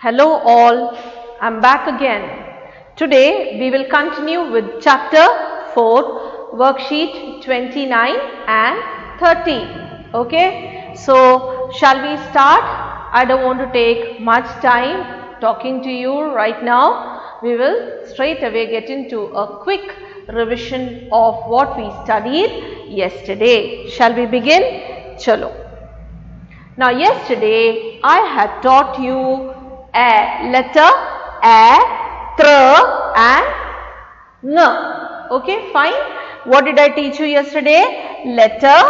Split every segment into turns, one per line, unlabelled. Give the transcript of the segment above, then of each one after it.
Hello all, I'm back again. Today we will continue with chapter 4, worksheet 29 and 30. Okay, so shall we start? I don't want to take much time talking to you right now. We will straight away get into a quick revision of what we studied yesterday. Shall we begin? Chalo. Now yesterday I had taught you a letter a, tr and n. Okay, fine. What did I teach you yesterday? Letter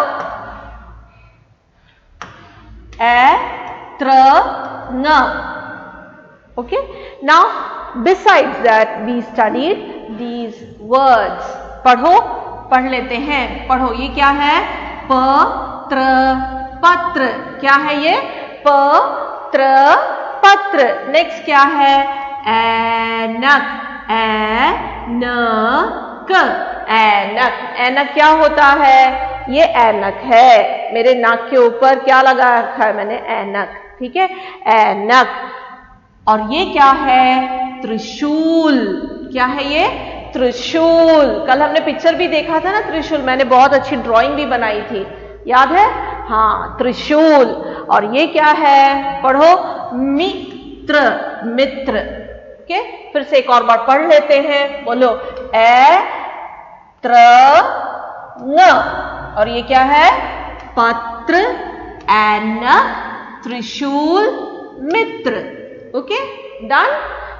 a, tr, n. Okay. Now besides that we studied these words. पढ़ो, पढ़ लेते हैं. पढ़ो, ये क्या है? पत्र, पत्र. क्या है ये? पत्र, पत्र. नेक्स्ट क्या है? ऐनक, ऐनक, ऐनक. ऐनक क्या होता है? ये ऐनक है. मेरे नाक के ऊपर क्या लगा रखा है मैंने? ऐनक. ठीक है, ऐनक. और ये क्या है? त्रिशूल. क्या है ये? त्रिशूल. कल हमने पिक्चर भी देखा था ना त्रिशूल. मैंने बहुत अच्छी ड्राइंग भी बनाई थी, याद है? हाँ, त्रिशूल. और ये क्या है? पढ़ो, मित्र, मित्र. ओके, फिर से एक और बार पढ़ लेते हैं. बोलो, ए, त्र, न. और ये क्या है? पत्र, ऐनक, त्रिशूल, मित्र. Okay, done?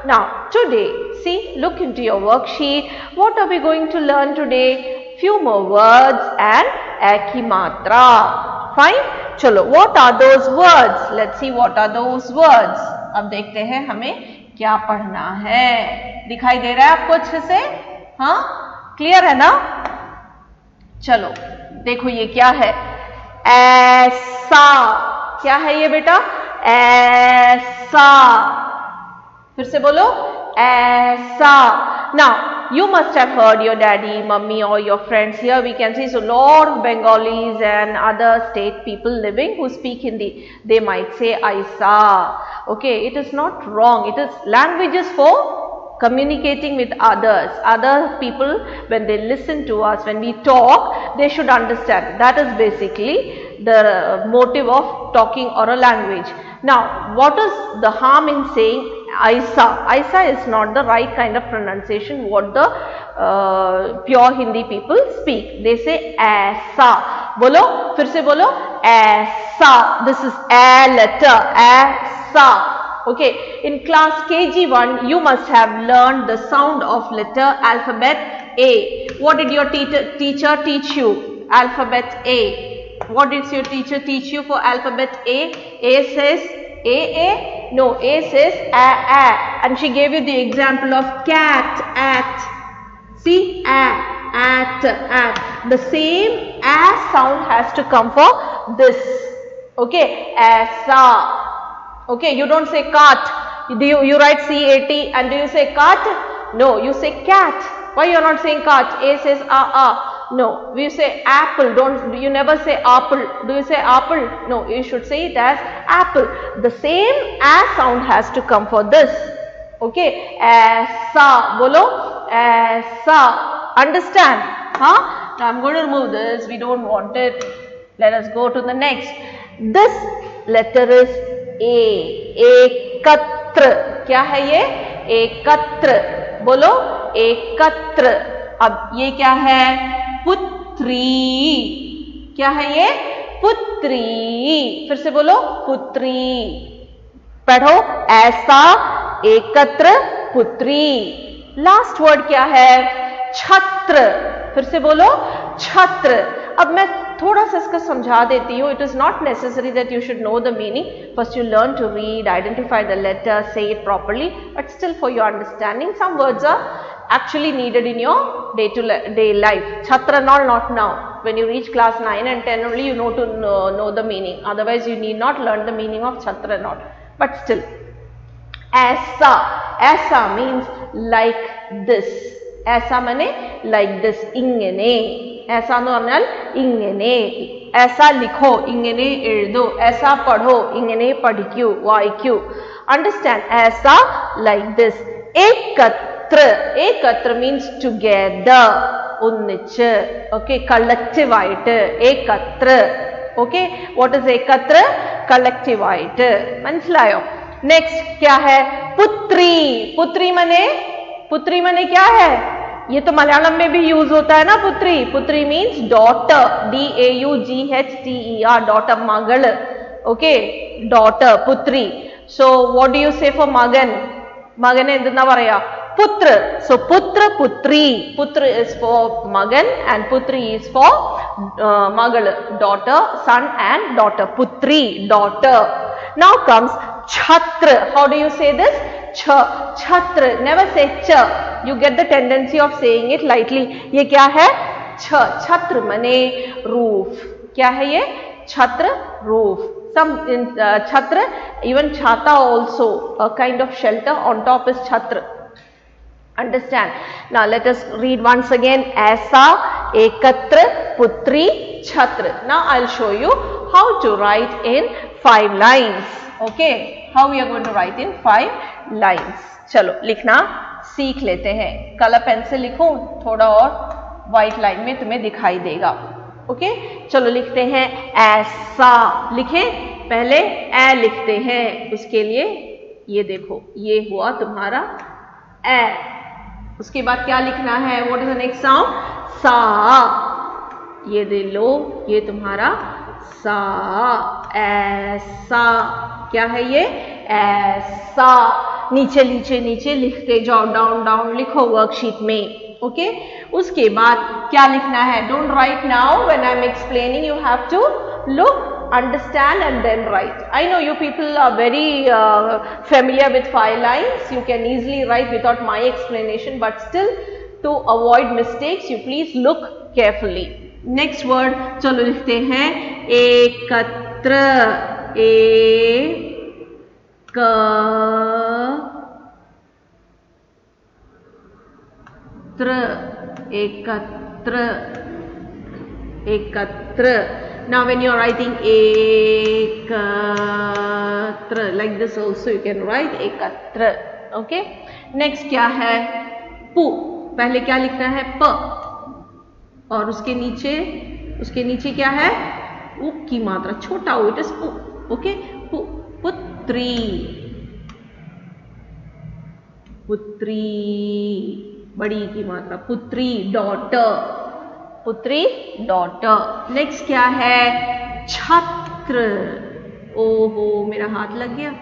Now today, see, look into your worksheet. What are we going to learn today? Few more words and ek hi matra. Fine? चलो, what are those words? Let's see what are those words. अब देखते हैं हमें क्या पढ़ना है. दिखाई दे रहा है आपको अच्छे से? हाँ, क्लियर है ना? चलो देखो ये क्या है? ऐसा. क्या है ये बेटा? ऐसा. फिर से बोलो, ऐसा. Now you must have heard your daddy, mummy or your friends. Here we can see so lot of Bengalis and other state people living who speak Hindi. They might say aisa. Okay, it is not wrong. It is languages for communicating with others. Other people, when they listen to us, when we talk, they should understand. That is basically the motive of talking or a language. Now, what is the harm in saying aisa? Aisa is not the right kind of pronunciation what the pure Hindi people speak. They say aisa. Bolo, फिर से बोलो, aisa. This is a letter, aisa. Okay, in class KG1 you must have learned the sound of letter alphabet A. What did your teacher teach you? Alphabet A. What did your teacher teach you for alphabet A? A says A? No, A says A. And she gave you the example of cat, at. See, at. The same A sound has to come for this. Okay, asa. Okay, you don't say cat. You write CAT and do you say cat? No, you say cat. Why you are not saying cat? A says a. No, we say apple. You never say apple. Do you say apple? No, you should say it as apple. The same as sound has to come for this. Okay, asa. Bolo, asa. Understand? Huh? Now I am going to remove this. We don't want it. Let us go to the next. This letter is A. एकत्र. क्या है ये? एकत्र. बोलो, एकत्र. अब ये क्या है? पुत्री. क्या है ये? पुत्री. फिर से बोलो, पुत्री. पढ़ो, ऐसा, एकत्र, पुत्री. लास्ट वर्ड क्या है? छत्र. फिर से बोलो, छत्र. अब मैं थोड़ा सा इसका समझा देती हूँ. It is not necessary that you should know the meaning. First you learn to read, identify the letter, say it properly. But still for your understanding, some words are actually needed in your day-to-day life. Chhatra not now. When you reach class 9 and 10 only you know to know the meaning. Otherwise you need not learn the meaning of chhatra not. But still, aisa. Aisa means like this. Aisa mane like this. Ingene. ऐसा normal इंगने. ऐसा लिखो इंगने एഴുതൂ, ऐसा पढ़ो इंगने പഠിക്കൂ വായിക്കൂ. Understand? ऐसा like this. एकत्र, एकत्र means together, ഒന്നിച്ച്. Okay, collective ആയിട്ട് एकत्र. Okay, what is एकत्र? collective ആയിട്ട്. മനസ്സിലായോ? नेक्स्ट क्या है? पुत्री. पुत्री मने क्या है? ये तो मलयालम में भी यूज होता है ना पुत्री. पुत्री मीन्स डॉटर, DAUGHTER, डॉटर, मगल. ओके, डॉटर, पुत्री. So what do you say for मगन? मगने എന്തെന്നാ പറയാ? पुत्र. सो पुत्र, पुत्री. पुत्र is for मगन and पुत्री is for Magal, daughter, son and daughter. पुत्री, daughter. Now comes छात्र. How do you say this? छात्र. Never say ch. You get the tendency of saying it lightly. ये क्या है? छात्र मने रूफ. क्या है ये? छात्र, रूफ. Some छात्र, even छाता also, a kind of shelter. On top is छात्र. Understand? Now let us read once again. ऐसा, एकत्र, पुत्री, छात्र. Now I'll show you how to write in 5 lines. Okay, how we are going to write in 5 lines. चलो लिखना सीख लेते हैं. कलर पेन से लिखूं, थोड़ा और व्हाइट लाइन में तुम्हें दिखाई देगा. ओके, चलो लिखते हैं. ऐसा लिखें. पहले ए लिखते हैं. उसके लिए ये देखो, ये हुआ तुम्हारा ए. उसके बाद क्या लिखना है? What is the next sound? सा. ये दे लो, ये तुम्हारा सा. ऐसा. क्या है ये? ऐसा. नीचे नीचे नीचे लिखते जाओ, डाउन डाउन लिखो वर्कशीट में. ओके, उसके बाद क्या लिखना है? Don't write now. When I am explaining you have to look, understand and then write. I know you people are very familiar with 5 lines. You can easily write without my explanation, but still to avoid mistakes you please look carefully. Next word चलो लिखते हैं. एकत्र. एकत्र. एकत्र. Now when you are writing ekatra like this also you can write ekatra. Okay, next क्या है? पु. पहले क्या लिखना है? प. और उसके नीचे क्या है? उ की मात्रा, छोटा उ, इट इज पु. ओके, पु. पुत्री. पुत्री, बड़ी की मात्रा. पुत्री, डॉटर. पुत्री, डॉटर. नेक्स्ट क्या है? छात्र. ओहो, मेरा हाथ लग गया.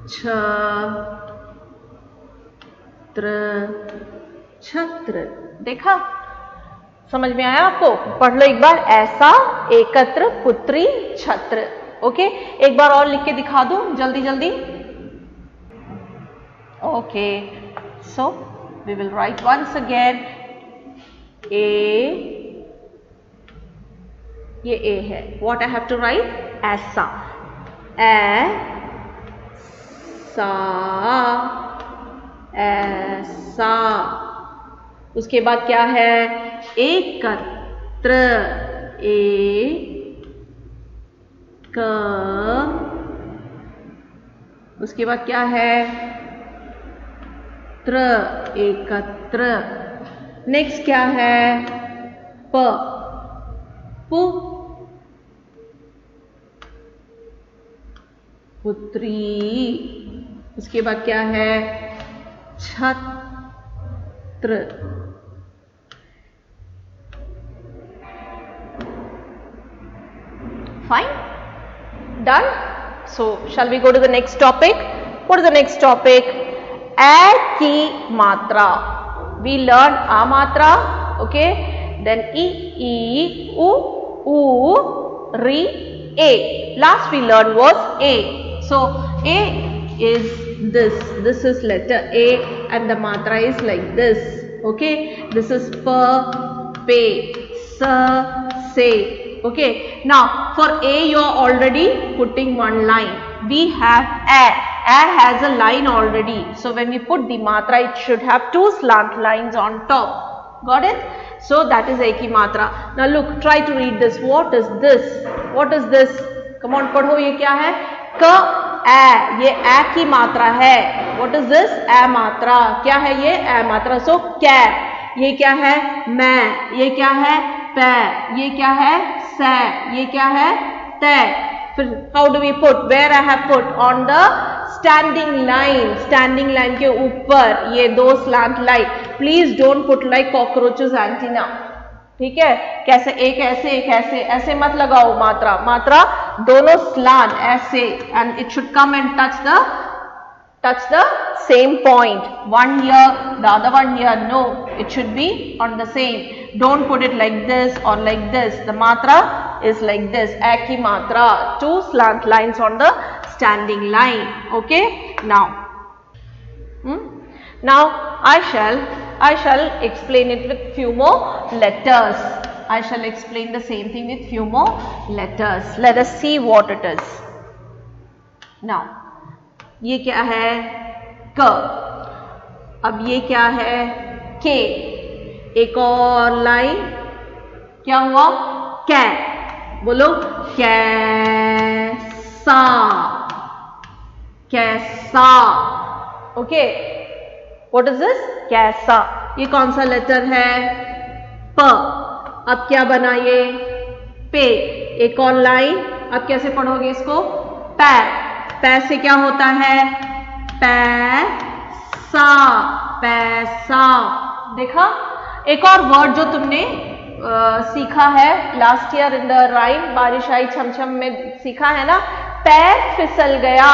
छत्र. छत्र. देखा? समझ में आया आपको? पढ़ लो एक बार. ऐसा, एकत्र, पुत्री, छत्र. ओके, एक बार और लिख के दिखा दूं जल्दी जल्दी. Okay, so we will write once again. ये A है. What I have to write? ऐसा. ऐसा. उसके बाद क्या है? एकत्र. उसके बाद क्या है? एकत्र. नेक्स्ट क्या है? प. पु. पुत्री. उसके बाद क्या है? छत्र. Fine? Done? So, shall we go to the next topic? What is the next topic? A की मात्रा. We learn A मात्रा. Okay? Then E, U, Ri, A. Last we learned was A. So, A is this. This is letter A and the matra is like this. Okay? This is pa, pe, sa, se. Okay? Now, for A you are already putting one line. We have A. A has a line already. So when we put the matra, it should have two slant lines on top. Got it? So that is A की मात्रा. Now look, try to read this. What is this? What is this? Come on, पढ़ो. ये क्या है? क ए. ये ए की मात्रा है. What is this? ए मात्रा. क्या है ये? ए मात्रा. So cap. ये क्या है? मैं. ये क्या है? पै. ये क्या है? सै. ये क्या है? तै. फिर how do we put? Where I have put? On the standing line. Standing line के ऊपर ये दो slant line. Please don't put like cockroaches antenna. ठीक है? कैसे? एक ऐसे, एक ऐसे. ऐसे मत लगाओ मात्रा. मात्रा दोनों slant ऐसे, and it should come and touch the same point. One here, the other one here. No, it should be on the same. Don't put it like this or like this. The matra is like this. A ki matra. Two slant lines on the standing line. Okay. Now I shall explain it with few more letters. I shall explain the same thing with few more letters. Let us see what it is. Now, ये क्या है? क. अब ये क्या है? के. एक और लाइन. क्या हुआ? कै. बोलो. कैसा. कैसा. ओके. What is this? कैसा. ये कौन सा लेटर है? प. अब क्या बना ये? पे. एक और लाइन. अब कैसे पढ़ोगे इसको? पै. पै से क्या होता है? पैसा. पैसा. देखा? एक और वर्ड जो तुमने सीखा है last year in the rhyme बारिश आई छमछम में सीखा है ना, पैर फिसल गया.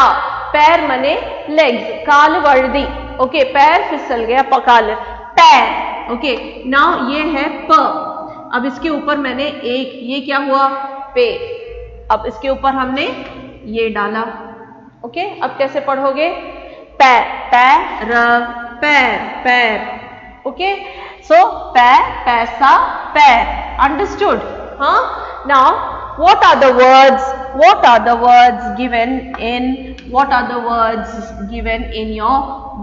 पैर मने लेग्स. काल वर्दी. ओके. पैर फिसल गया. पकाल. पैर. ओके. नाउ ये है प. अब इसके ऊपर मैंने एक, ये क्या हुआ? पे. अब इसके ऊपर हमने ये डाला. ओके. अब कैसे पढ़ोगे? पैर. पैर. पैर. पैर. ओके. सो पैर, पैसा, पैर. अंडरस्टूड? हाँ. Now what are the words? What are the words given in? What are the words given in your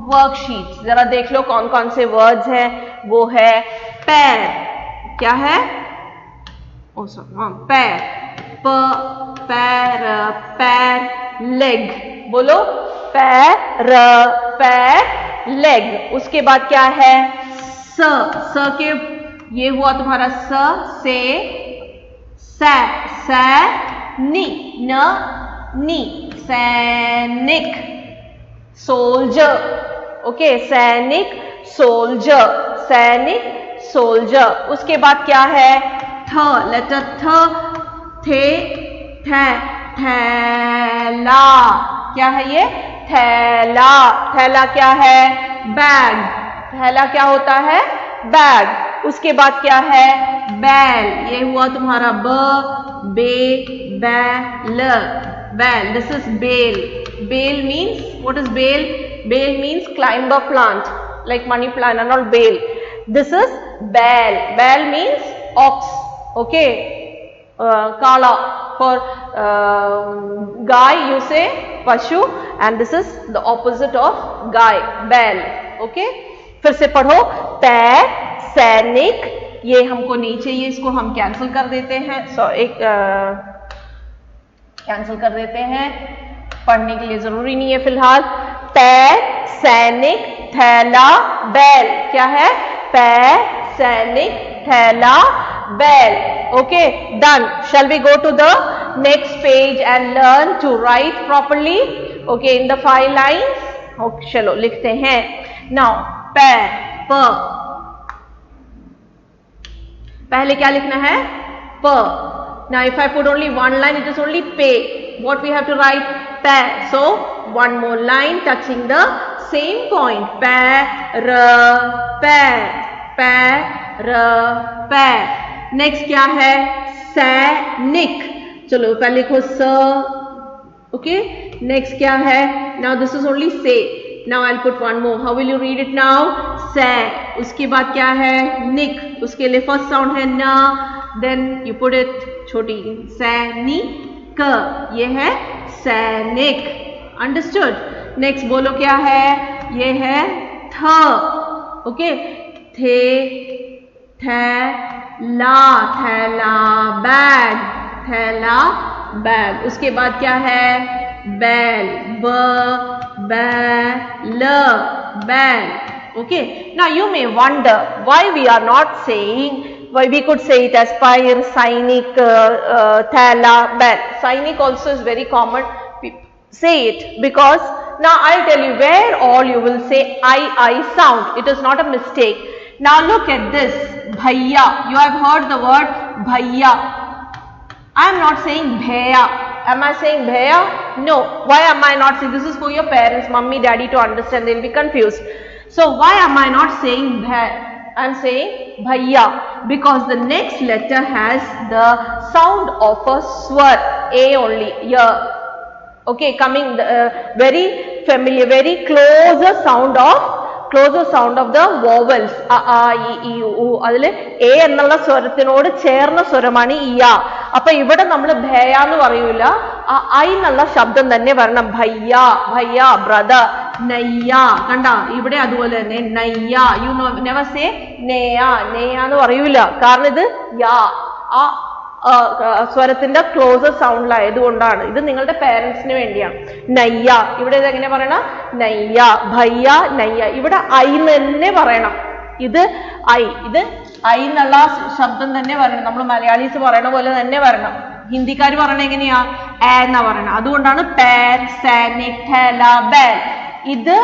worksheets? जरा देख लो कौन कौन से words हैं. वो है पैर. क्या है? ओ सॉरी. पैर. प. पैर. पैर. लेग. बोलो. पैर. पैर. लेग. उसके बाद क्या है? स. स के ये हुआ तुम्हारा स से सै. सै. नी. न. नी. सैनिक. सोल्जर. ओके. सैनिक. सोल्जर. सैनिक. सोल्जर. उसके बाद क्या है? थ. लेटर थ. थे. थे. थैला. क्या है ये? थैला. थैला क्या है? बैग. थैला क्या होता है? बैग. उसके बाद क्या है? बैल. ये हुआ तुम्हारा ब. बे. बैल. बैल. This is bel. Bel means, what is bel? Bel means climber plant like money plant and all. Bel. This is बैल. बैल means ox. Okay. Kala. For guy you say पशु, and this is the opposite of गाय. बैल. Okay. फिर से पढ़ो. पैर. सैनिक. ये हमको नहीं चाहिए, इसको हम कैंसिल कर देते हैं. एक कैंसिल कर देते हैं, पढ़ने के लिए जरूरी नहीं है फिलहाल. पैर. सैनिक. थैला. बैल. क्या है? पैर. सैनिक. थैला. बैल. Okay. Done. Shall we go to the next page and learn to write properly. Okay. In the 5 lines. Okay. चलो लिखते हैं. नाउ पैर. प. पहले क्या लिखना है? प. Now if I put only one line, it is only pay. What we have to write? Pair. So one more line touching the same point. Pair. Pair. Pair. Pair. Next क्या है? सैनिक. चलो पहले लिखो स. Okay. Next क्या है? Now this is only say. Now I'll put one more. How will you read it now? सै. उसके बाद क्या है? निक. उसके लिए फर्स्ट साउंड है न. Then you put it छोटी. सैनिक. ये है सैनिक. Understood? नेक्स्ट बोलो क्या है, ये है थ, ओके, थे, थैला, थैला, बैग, थैला, बैग। उसके बाद क्या है, बैल, ब, बैल, बैल, okay. Now you may wonder why we are not saying, why we could say it as pyre, sainik, thala, bell. Sainik also is very common. Say it, because now I'll tell you where all you will say I sound. It is not a mistake. Now look at this, bhaiya. You have heard the word bhaiya. I am not saying bhaiya. Am I saying bhaiya? No. Why am I not saying? This is for your parents, mummy, daddy to understand. They'll be confused. So why am I not saying bhai? I am saying bhaiya, because the next letter has the sound of a swar, a only, ya. Okay, coming very familiar, very closer sound of the vowels, a, I, E, U. അതിൽ A എന്നുള്ള സ്വരത്തിനോട് ചേർന്ന സ്വരമാണ് E ആ. അപ്പൊ ഇവിടെ നമ്മൾ ഭയ എന്ന് പറയൂല, ആ ഐ എന്നുള്ള ശബ്ദം തന്നെ വരണം. ഭയ്യ, ഭയ്യ, ബ്രദർ, നയ്യ. കണ്ട, ഇവിടെ അതുപോലെ തന്നെ നയ്യ. യു നെവർ സേ നേയ, നേയ എന്ന് പറയൂല, കാരണം ഇത് യാ, ആ സ്വരത്തിന്റെ ക്ലോസർ സൗണ്ടിലായതുകൊണ്ടാണ്. ഇത് നിങ്ങളുടെ പേരൻസിന് വേണ്ടിയാണ്. നയ്യ, ഇവിടെ ഇത് എങ്ങനെ പറയണം, നയ്യ, ഭയ്യ, നയ്യ. ഇവിടെ ഐ തന്നെ പറയണം. ഇത് ഐ, ഇത് ഐ എന്നുള്ള ശബ്ദം തന്നെ പറയണം. നമ്മൾ മലയാളീസ് പറയണ പോലെ തന്നെ വരണം. ഹിന്ദിക്കാർ പറയണ എങ്ങനെയാ, എ എന്നാ പറയണം. അതുകൊണ്ടാണ് പാൻ, സാനിക്, ഠേല, ബേൽ. ഇത്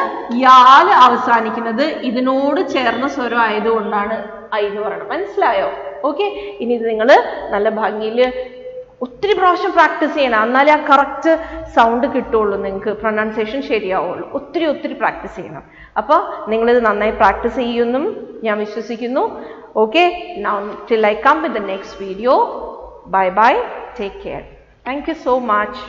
യാൽ അവസാനിക്കുന്നത് ഇതിനോട് ചേർന്ന സ്വരം ആയതുകൊണ്ടാണ് ഐ എന്ന് പറയണം. മനസ്സിലായോ? ഓക്കെ. ഇനി ഇത് നിങ്ങൾ നല്ല ഭംഗിയിൽ ഒത്തിരി പ്രാവശ്യം പ്രാക്ടീസ് ചെയ്യണം, എന്നാലേ ആ കറക്റ്റ് സൗണ്ട് കിട്ടുള്ളൂ, നിങ്ങൾക്ക് പ്രൊനൗൺസിയേഷൻ ശരിയാവുള്ളൂ. ഒത്തിരി പ്രാക്ടീസ് ചെയ്യണം. അപ്പോൾ നിങ്ങളിത് നന്നായി പ്രാക്ടീസ് ചെയ്യുമെന്നും ഞാൻ വിശ്വസിക്കുന്നു. Okay, now till I come with the next video. Bye bye, take care. Thank you so much.